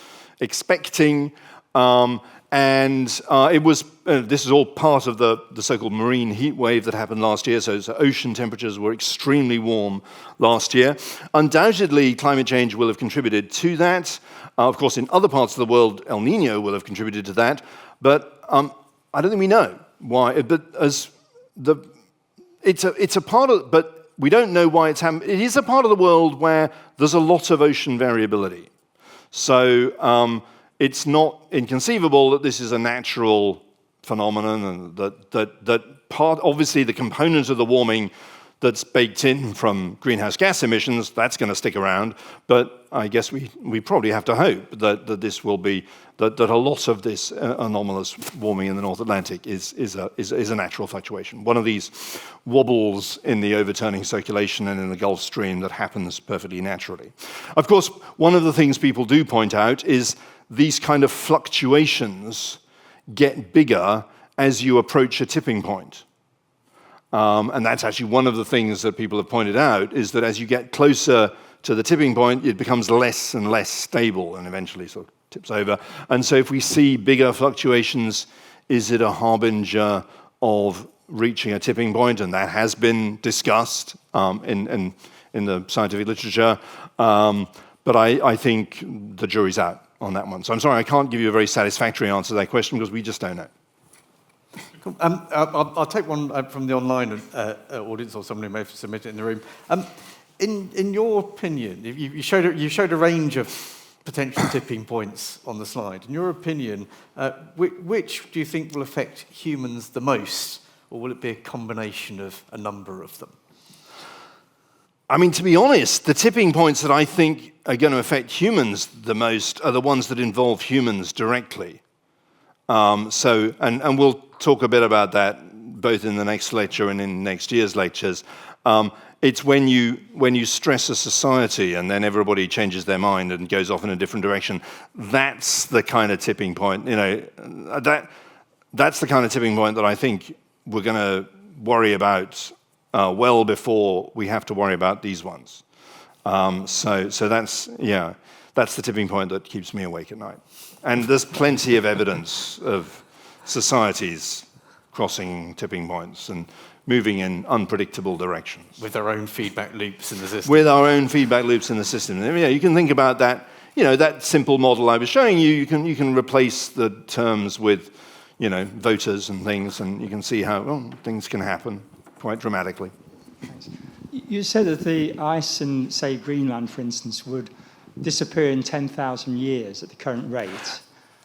A: expecting, it was. This is all part of the so-called marine heat wave that happened last year. So ocean temperatures were extremely warm last year. Undoubtedly, climate change will have contributed to that. Of course, in other parts of the world, El Nino will have contributed to that. But I don't think we know why. But it's a part of. But we don't know why it's happened. It is a part of the world where there's a lot of ocean variability. So it's not inconceivable that this is a natural phenomenon, and that part, obviously, the component of the warming that's baked in from greenhouse gas emissions, that's going to stick around. But I guess we probably have to hope that this will be that a lot of this anomalous warming in the North Atlantic is a natural fluctuation. One of these wobbles in the overturning circulation and in the Gulf Stream that happens perfectly naturally. Of course, one of the things people do point out is these kind of fluctuations get bigger as you approach a tipping point. And that's actually one of the things that people have pointed out, is that as you get closer to the tipping point, it becomes less and less stable and eventually sort of tips over. And so if we see bigger fluctuations, is it a harbinger of reaching a tipping point? And that has been discussed in the scientific literature. But I think the jury's out on that one. So I'm sorry, I can't give you a very satisfactory answer to that question because we just don't know.
D: Cool. I'll take one from the online audience, or somebody who may have submitted it in the room. In your opinion, you showed a range of potential tipping points on the slide. In your opinion, which do you think will affect humans the most, or will it be a combination of a number of them?
A: I mean, to be honest, the tipping points that I think are going to affect humans the most are the ones that involve humans directly. And we'll talk a bit about that both in the next lecture and in next year's lectures. It's when you stress a society and then everybody changes their mind and goes off in a different direction. That's the kind of tipping point. That's the kind of tipping point that I think we're going to worry about well before we have to worry about these ones. So that's the tipping point that keeps me awake at night. And there's plenty of evidence of societies crossing tipping points and moving in unpredictable directions.
D: With our own feedback loops in the system.
A: With our own feedback loops in the system. Yeah, you can think about that. That simple model I was showing you. You can replace the terms with, voters and things, and you can see how things can happen quite dramatically.
E: You said that the ice in, say, Greenland, for instance, would disappear in 10,000 years at the current rate.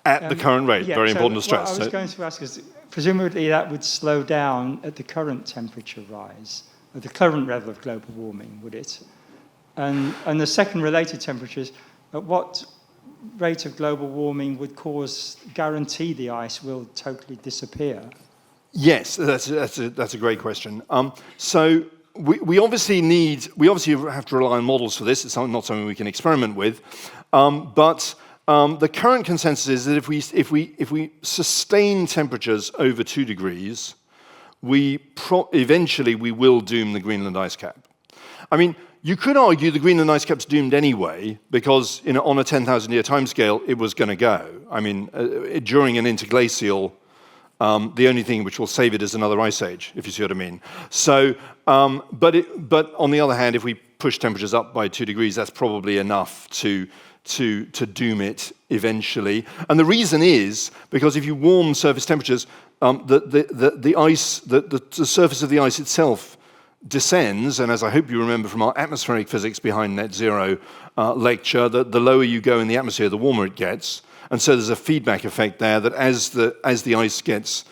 A: At the current rate, very important to stress.
E: What I was going to ask is, presumably that would slow down at the current temperature rise, at the current level of global warming, would it? And the second related temperature is, at what rate of global warming would guarantee the ice will totally disappear?
A: Yes, that's a great question. So we obviously have to rely on models for this. It's not something we can experiment with. But the current consensus is that if we sustain temperatures over 2 degrees, eventually we will doom the Greenland ice cap. I mean, you could argue the Greenland ice cap's doomed anyway, because on a 10,000-year timescale, it was going to go. I mean, during an interglacial, the only thing which will save it is another ice age, if you see what I mean. So, but on the other hand, if we push temperatures up by 2 degrees, that's probably enough to to doom it eventually. And the reason is because if you warm surface temperatures, the surface of the ice itself descends, and as I hope you remember from our atmospheric physics behind net zero lecture, the lower you go in the atmosphere, the warmer it gets. And so there's a feedback effect there that as the ice gets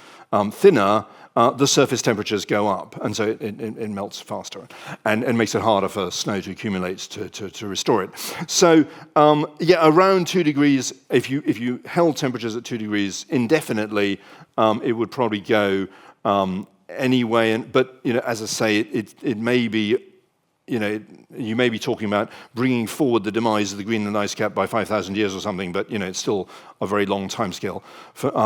A: thinner, the surface temperatures go up, and so it melts faster and makes it harder for snow to accumulate to restore it. So around 2 degrees, if you held temperatures at 2 degrees indefinitely, it would probably go anyway. But as I say, it may be. You may be talking about bringing forward the demise of the Greenland ice cap by 5,000 years or something, but it's still a very long timescale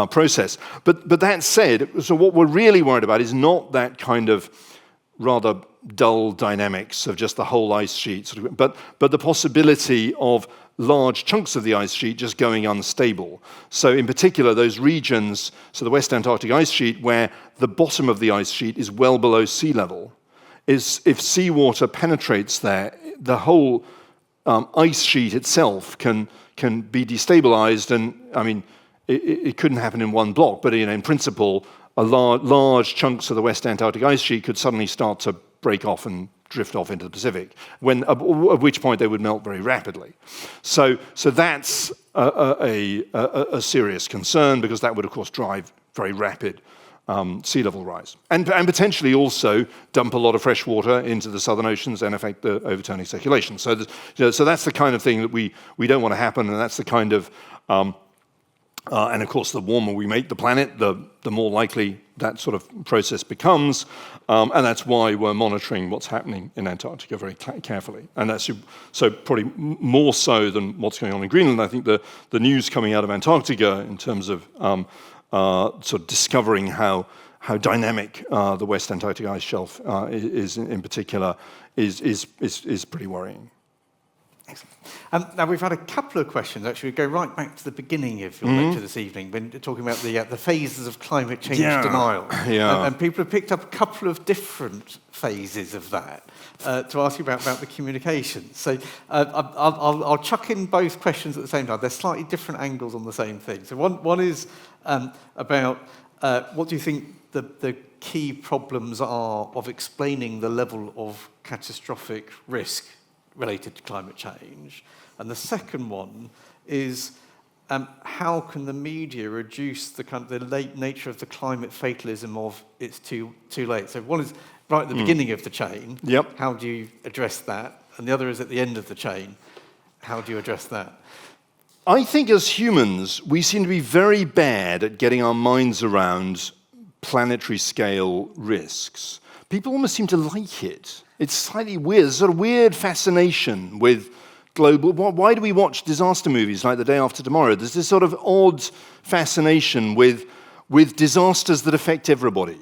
A: process. But that said, so what we're really worried about is not that kind of rather dull dynamics of just the whole ice sheet, but the possibility of large chunks of the ice sheet just going unstable. So in particular, those regions, so the West Antarctic ice sheet, where the bottom of the ice sheet is well below sea level, is if seawater penetrates there, the whole ice sheet itself can be destabilized. And I mean, it couldn't happen in one block, but in principle, large chunks of the West Antarctic ice sheet could suddenly start to break off and drift off into the Pacific, at which point they would melt very rapidly. So that's a serious concern, because that would, of course, drive very rapid sea level rise, and potentially also dump a lot of fresh water into the southern oceans and affect the overturning circulation. So, so that's the kind of thing that we don't want to happen, and that's the kind of and of course, the warmer we make the planet, the more likely that sort of process becomes, and that's why we're monitoring what's happening in Antarctica very carefully. And that's so probably more so than what's going on in Greenland. I think the news coming out of Antarctica in terms of sort of discovering how dynamic the West Antarctic ice shelf is in particular is pretty worrying.
D: Excellent. Now we've had a couple of questions. Actually, we go right back to the beginning of your lecture this evening, when talking about the phases of climate change denial.
A: Yeah.
D: And people have picked up a couple of different phases of that to ask you about the communication. So I'll chuck in both questions at the same time. They're slightly different angles on the same thing. So one is about what do you think the key problems are of explaining the level of catastrophic risk related to climate change? And the second one is how can the media reduce the late nature of the climate fatalism of it's too late? So one is right at the beginning of the chain.
A: Yep.
D: How do you address that? And the other is at the end of the chain. How do you address that?
A: I think as humans, we seem to be very bad at getting our minds around planetary scale risks. People almost seem to like it. It's slightly weird. There's a sort of weird fascination with global. Why do we watch disaster movies like The Day After Tomorrow? There's this sort of odd fascination with disasters that affect everybody.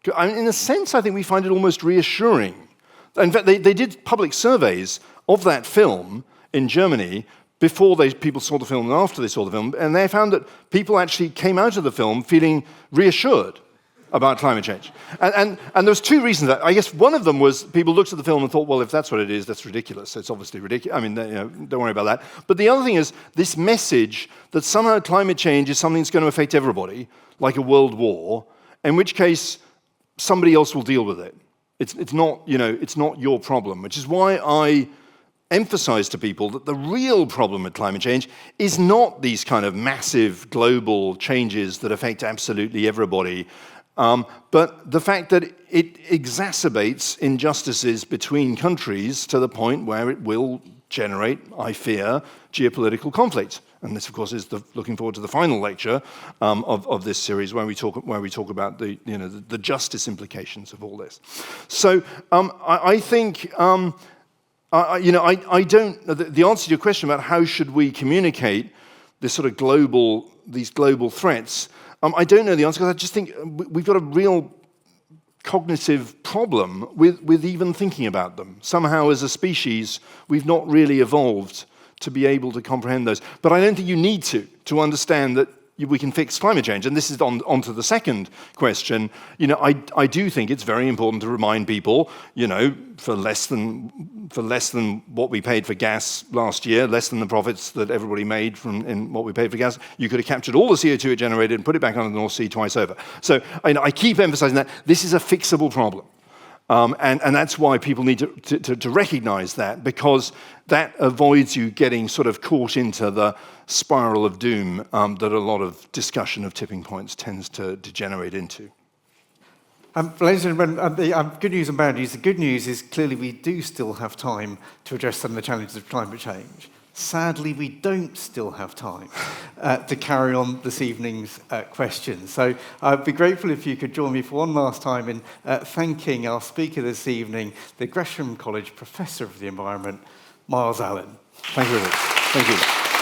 A: In a sense, I think we find it almost reassuring. In fact, they did public surveys of that film in Germany before people saw the film and after they saw the film, and they found that people actually came out of the film feeling reassured about climate change. And there was two reasons that. I guess one of them was people looked at the film and thought, well, if that's what it is, that's ridiculous. It's obviously ridiculous. I mean, don't worry about that. But the other thing is this message that somehow climate change is something that's going to affect everybody, like a world war, in which case somebody else will deal with it. It's not, it's not your problem, which is why I emphasize to people that the real problem with climate change is not these kind of massive global changes that affect absolutely everybody, but the fact that it exacerbates injustices between countries to the point where it will generate, I fear, geopolitical conflict. And this, of course, is looking forward to the final lecture of this series, where we talk about the justice implications of all this. So I think. I don't. The answer to your question about how should we communicate this sort of these global threats, I don't know the answer, because I just think we've got a real cognitive problem with even thinking about them. Somehow, as a species, we've not really evolved to be able to comprehend those. But I don't think you need to understand that we can fix climate change. And this is on to the second question. I do think it's very important to remind people, for less than what we paid for gas last year, less than the profits that everybody made in what we paid for gas, you could have captured all the CO2 it generated and put it back under the North Sea twice over. So I keep emphasizing that this is a fixable problem. And that's why people need to recognize that, because that avoids you getting sort of caught into the spiral of doom that a lot of discussion of tipping points tends to degenerate into.
D: Ladies and gentlemen, the good news and bad news. The good news is clearly we do still have time to address some of the challenges of climate change. Sadly, we don't still have time to carry on this evening's questions. So I'd be grateful if you could join me for one last time in thanking our speaker this evening, the Gresham College Professor of the Environment, Myles Allen. Thank you very much.
A: Thank you.